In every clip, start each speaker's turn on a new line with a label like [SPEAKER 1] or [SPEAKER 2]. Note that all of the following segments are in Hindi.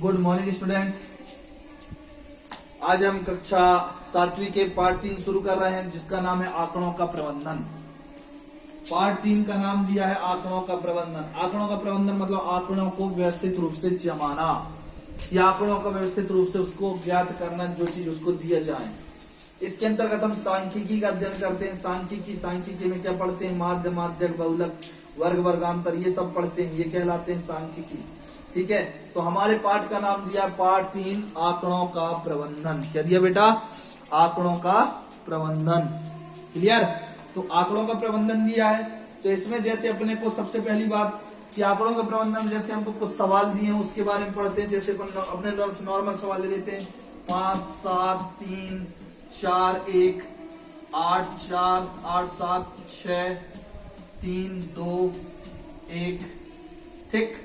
[SPEAKER 1] Good morning student. आज हम कक्षा 7वीं के पार्ट 3 शुरू कर रहे हैं जिसका नाम है आंकड़ों का प्रबंधन। पार्ट 3 का नाम दिया है आंकड़ों का प्रबंधन। आंकड़ों का प्रबंधन मतलब आंकड़ों को व्यवस्थित रूप से जमाना या आंकड़ों का व्यवस्थित रूप से उसको ज्ञात करना, जो चीज उसको दिया जाए। इसके अंतर्गत हम सांख्यिकी का अध्ययन करते हैं। सांख्यिकी में क्या पढ़ते हैं? माध्य, माध्यक, बहुलक, वर्ग, वर्गांतर, ये सब पढ़ते हैं। ये कहलाते हैं सांख्यिकी। ठीक है, तो हमारे पाठ का नाम दिया पार्ट 3 आंकड़ों का प्रबंधन। क्या दिया बेटा? आंकड़ों का प्रबंधन। क्लियर? तो आंकड़ों का प्रबंधन दिया है। तो इसमें जैसे अपने को सबसे पहली बात कि आंकड़ों का प्रबंधन, जैसे हमको कुछ सवाल दिए हैं उसके बारे में पढ़ते हैं। जैसे अपने नॉर्मल सवाल ले लेते हैं। 5, 7, 3, 4, 1, 8, 4, 8, 7, 6, 3, 2, 1। ठीक,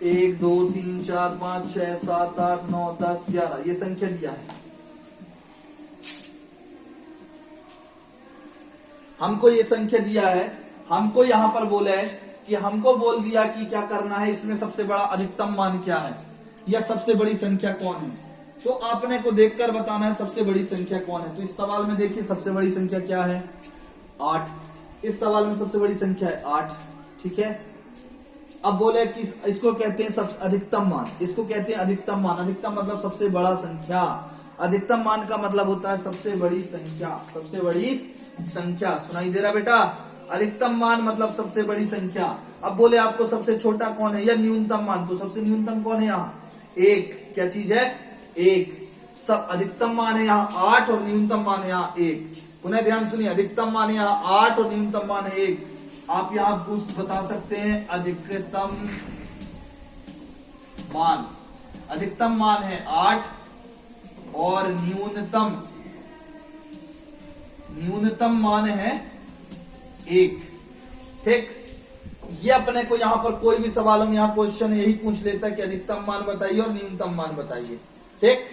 [SPEAKER 1] 1, 2, 3, 4, 5, 6, 7, 8, 9, 10, 11 ये संख्या दिया है। हमको ये संख्या दिया है। हमको यहां पर बोला है कि हमको बोल दिया कि क्या करना है, इसमें सबसे बड़ा अधिकतम मान क्या है या सबसे बड़ी संख्या कौन है। तो आपने को देखकर बताना है सबसे बड़ी संख्या कौन है। तो इस सवाल में देखिए सबसे बड़ी संख्या क्या है? 8। इस सवाल में सबसे बड़ी संख्या है 8। ठीक है, अब बोले कि इसको कहते हैं सब अधिकतम मान। इसको कहते हैं अधिकतम मान। अधिकतम मतलब सबसे बड़ा संख्या। अधिकतम मान का मतलब होता है सबसे बड़ी संख्या। सबसे बड़ी संख्या सुनाई दे रहा बेटा? अधिकतम मान मतलब सबसे बड़ी संख्या। अब बोले आपको सबसे छोटा कौन है या न्यूनतम मान, तो सबसे न्यूनतम कौन है यहाँ? 1। क्या चीज है? 1। सब अधिकतम मान है यहाँ 8 और न्यूनतम मान है यहाँ 1। पुनः ध्यान सुनिए, अधिकतम मान है यहाँ 8 और न्यूनतम मान है 1। आप यहां कुछ बता सकते हैं अधिकतम मान। अधिकतम मान है 8 और न्यूनतम मान है 1। ठीक, ये अपने को यहां पर कोई भी सवाल हम यहाँ क्वेश्चन यही पूछ लेता है कि अधिकतम मान बताइए और न्यूनतम मान बताइए। ठीक,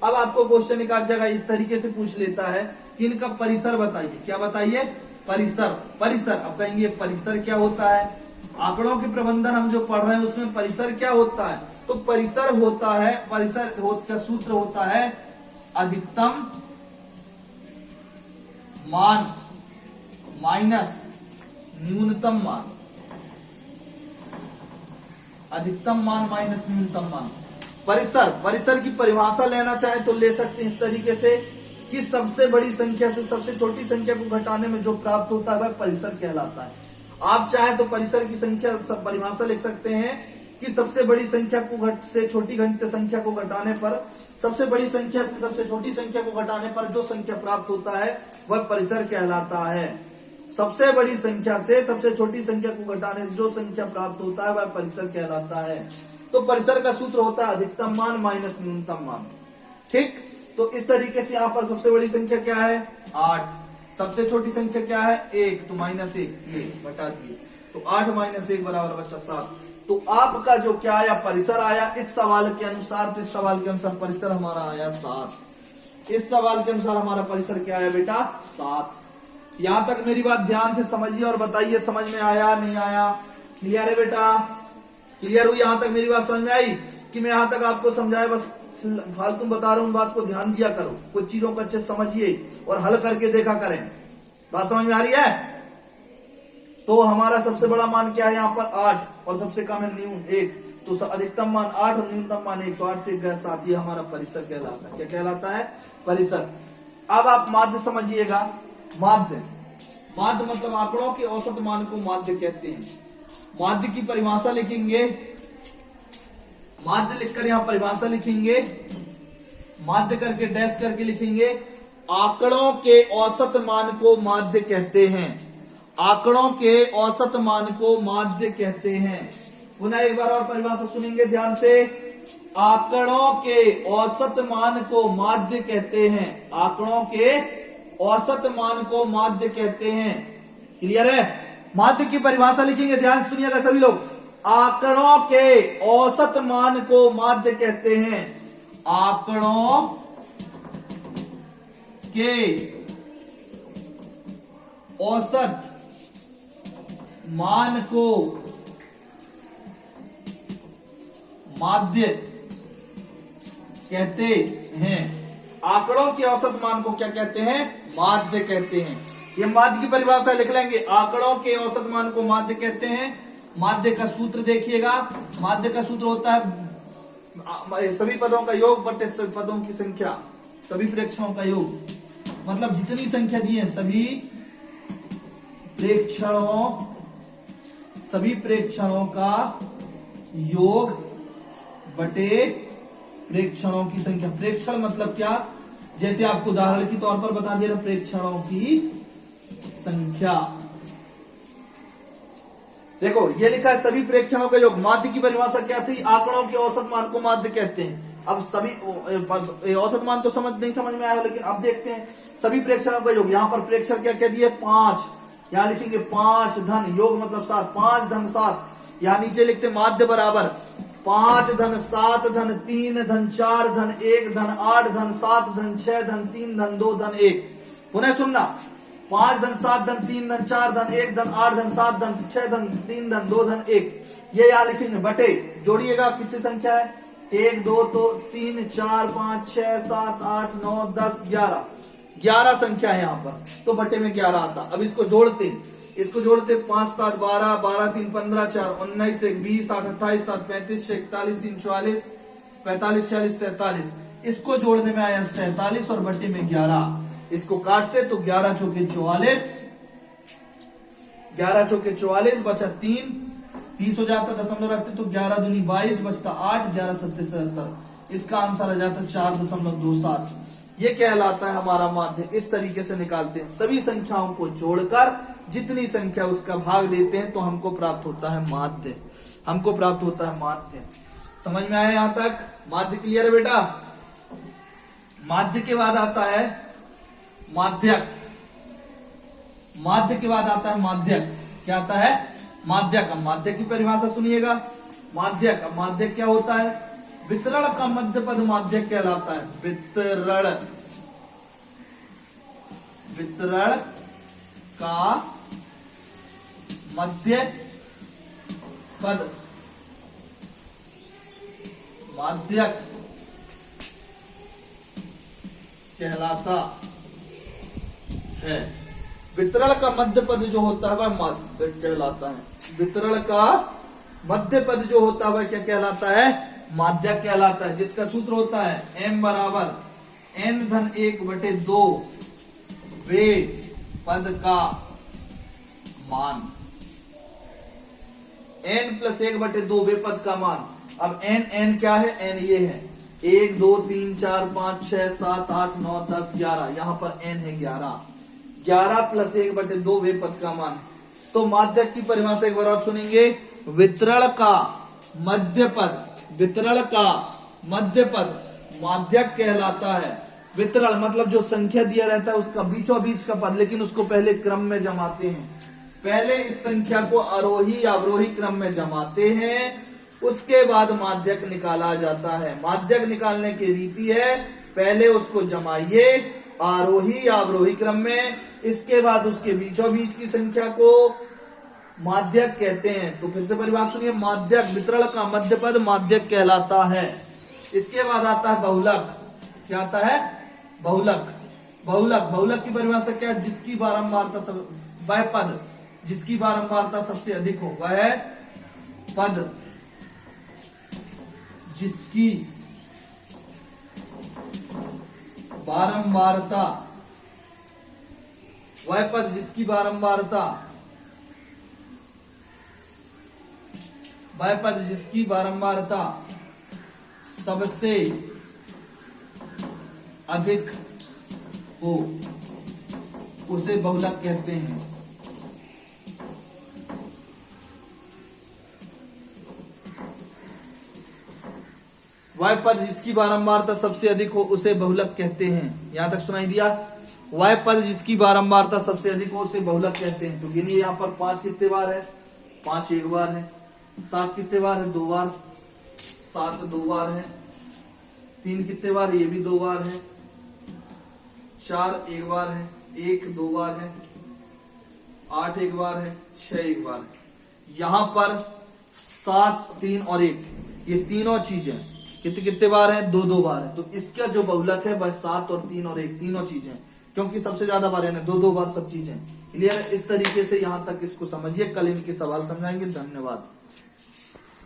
[SPEAKER 1] अब आपको क्वेश्चन एक आध जगह इस तरीके से पूछ लेता है कि इनका परिसर बताइए। क्या बताइए? परिसर। परिसर, अब कहेंगे परिसर क्या होता है? आंकड़ों के प्रबंधन हम जो पढ़ रहे हैं उसमें परिसर क्या होता है? तो परिसर होता है, परिसर का सूत्र होता है अधिकतम मान माइनस न्यूनतम मान। अधिकतम मान माइनस न्यूनतम मान। परिसर की परिभाषा लेना चाहे तो ले सकते हैं इस तरीके से कि सबसे बड़ी संख्या से सबसे छोटी संख्या को घटाने में जो प्राप्त होता है वह परिसर कहलाता है। आप चाहे तो परिसर की संख्या सब परिभाषा लिख सकते हैं कि सबसे बड़ी संख्या को से छोटी संख्या को घटाने पर, सबसे बड़ी संख्या से सबसे छोटी संख्या को घटाने पर जो संख्या प्राप्त होता है वह परिसर कहलाता है। सबसे बड़ी संख्या से सबसे छोटी संख्या को घटाने से जो संख्या प्राप्त होता है वह परिसर कहलाता है। तो परिसर का सूत्र होता है अधिकतम मान माइनस न्यूनतम मान। ठीक, तो इस तरीके से यहाँ पर सबसे बड़ी संख्या क्या है? 8। सबसे छोटी संख्या क्या है? 1। तो -1 ये बटा दिए, तो 8 - 1 बराबर बचा 7। तो आपका जो क्या आया? परिसर आया। इस सवाल के अनुसार, तो इस सवाल के अनुसार परिसर हमारा आया 7। इस सवाल के अनुसार हमारा परिसर क्या आया बेटा? 7। यहां तक मेरी बात ध्यान से समझिए और बताइए समझ में आया नहीं आया? क्लियर है बेटा? क्लियर हुई? यहां तक मेरी बात समझ में आई कि मैं यहां तक आपको समझाया? बस फालतू बता रहा हूं, बात को ध्यान दिया करो, कुछ चीजों को अच्छे समझिए और हल करके देखा करें। बात समझ में आ रही है? तो हमारा सबसे बड़ा मान क्या है यहाँ पर? 8 और सबसे कम है 1। तो अधिकतम मान 8 और न्यूनतम मान 1। तो 8 से 7 ये हमारा परिसर कहलाता है। क्या कहलाता है? परिसर। अब आप माध्य समझिएगा। माध्य मतलब आंकड़ों के औसत मान को माध्य कहते हैं। माध्य की परिभाषा लिखेंगे। माध्य लिखकर यहां परिभाषा लिखेंगे, माध्य करके डैश करके लिखेंगे। आंकड़ों के औसत मान को माध्य कहते हैं। आंकड़ों के औसत मान को माध्य कहते हैं। पुनः एक बार और परिभाषा सुनेंगे ध्यान से। आंकड़ों के औसत मान को माध्य कहते हैं। आंकड़ों के औसत मान को माध्य कहते हैं। क्लियर है? माध्य की परिभाषा लिखेंगे, ध्यान सुनिएगा सभी लोग। आंकड़ों के औसत मान को माध्य कहते हैं। आंकड़ों के औसत मान को माध्य कहते हैं। आंकड़ों के औसत मान को क्या कहते हैं? माध्य कहते हैं। ये माध्य की परिभाषा लिख लेंगे। आंकड़ों के औसत मान को माध्य कहते हैं। माध्य का सूत्र देखिएगा। माध्य का सूत्र होता है सभी पदों का योग बटे सभी पदों की संख्या, सभी प्रेक्षणों का योग। मतलब जितनी संख्या दी है सभी प्रेक्षणों का योग बटे प्रेक्षणों की संख्या। प्रेक्षण मतलब क्या? जैसे आपको उदाहरण के तौर पर बता दे रहे, प्रेक्षणों की संख्या। देखो ये लिखा है सभी प्रेक्षणों का योग। माध्य की परिभाषा क्या थी? आंकड़ों के औसत मान को माध्य कहते हैं। अब सभी औसत मान तो नहीं समझ में आया, लेकिन अब देखते हैं सभी प्रेक्षणों का योग। यहां पर प्रेक्षण क्या कह दिए? 5। यहां लिखेंगे 5 धन योग मतलब 7, 5 धन 7। यहां नीचे लिखते माध्य बराबर 5 धन 7 धन 3 धन 4 धन 1 धन 8 धन 7 धन 6 धन 3 धन 2 धन 1। पुनः सुनना, 5 धन 7 धन 3 धन 4 धन 1 धन 8 धन 7 धन 6 धन 3 धन 2 धन 1। ये यहां लिखेंगे बटे, जोड़िएगा कितनी संख्या है? 1 2 3 4 5 6 7 8 9 10 11 संख्या है यहाँ पर, तो बटे में 11 आता। अब इसको जोड़ते 5 7 12 12 3 15 4 19 1 20 8 28 7 35 41 3 44 45 46 47। इसको जोड़ने में आया 47 और बटे में 11। इसको काटते तो 11 चौके 44, 11 चौके 44 बचा 30 हो जाता, दशमलव रखते तो 11 दूनी 22 बचता 8, 11 सत्ते 77। इसका आंसर आ जाता 4.27। ये कहलाता है हमारा माध्य। इस तरीके से निकालते हैं। सभी संख्याओं को जोड़कर जितनी संख्या उसका भाग देते हैं तो हमको प्राप्त होता है माध्य। समझ में आया यहां तक? माध्य क्लियर है बेटा? माध्य के बाद आता है माध्यक। माध्य के बाद आता है माध्यक। क्या आता है? माध्यक। अब माध्यक की परिभाषा सुनिएगा। माध्यक क्या होता है? वितरण का मध्य पद माध्यक कहलाता है। वितरण का मध्य पद माध्यक कहलाता है। वितरण का मध्य पद जो होता है वह माध्यक कहलाता है। वितरण का मध्य पद जो होता है वह क्या कहलाता है? माध्यक कहलाता है। जिसका सूत्र होता है m बराबर n धन 1 बटे 2 वे पद का मान। n प्लस 1 बटे 2 वे पद का मान। अब n क्या है? n ये है 1 2 3 4 5 6 7 8 9 10 11। यहां पर n है 11 प्लस 1 बटे 2 वे पद का मान। तो माध्यक की परिभाषा एक बार और सुनेंगे। वितरण का मध्य पद माध्यक कहलाता है। वितरण मतलब जो संख्या दिया रहता है उसका बीचों बीच का पद, लेकिन उसको पहले क्रम में जमाते हैं। पहले इस संख्या को आरोही या अवरोही क्रम में जमाते हैं, उसके बाद माध्यक निकाला जाता है। माध्यक निकालने की रीति है पहले उसको जमाइए आरोही या अवरोही क्रम में, इसके बाद उसके बीचों बीच की संख्या को माध्यक कहते हैं। तो फिर से परिभाषा सुनिए। माध्यक, वितरण का मध्य पद माध्यक कहलाता है। इसके बाद आता है बहुलक। क्या आता है? बहुलक की परिभाषा क्या है? जिसकी बारंबारता वह पद जिसकी बारंबारता सबसे अधिक हो, वह पद जिसकी बारंबारता सबसे अधिक हो उसे बहुलक कहते हैं। वह पद जिसकी बारंबारता सबसे अधिक हो उसे बहुलक कहते हैं। यहां तक सुनाई दिया? वह पद जिसकी बारंबारता सबसे अधिक हो उसे बहुलक कहते हैं। तो गिनिए यहाँ पर 5 कितने बार है? 5 एक बार है। 7 कितने बार है? 2 बार। 7 2 बार है। 3 कितने बार है? ये भी 2 बार है। 4 एक बार है। 1 2 बार है। 8 एक बार है। 6 एक बार है। यहां पर 7 3 और 1 ये तीनों चीजें कितने कितने बार है? 2-2 बार है। तो इसका जो बहुलक है वह 7 और 3 और 1 तीनों चीजें, क्योंकि सबसे ज्यादा बार है 2-2 बार सब चीजें। क्लियर है? इस तरीके से यहाँ तक इसको समझिए, कल इनके सवाल समझाएंगे। धन्यवाद।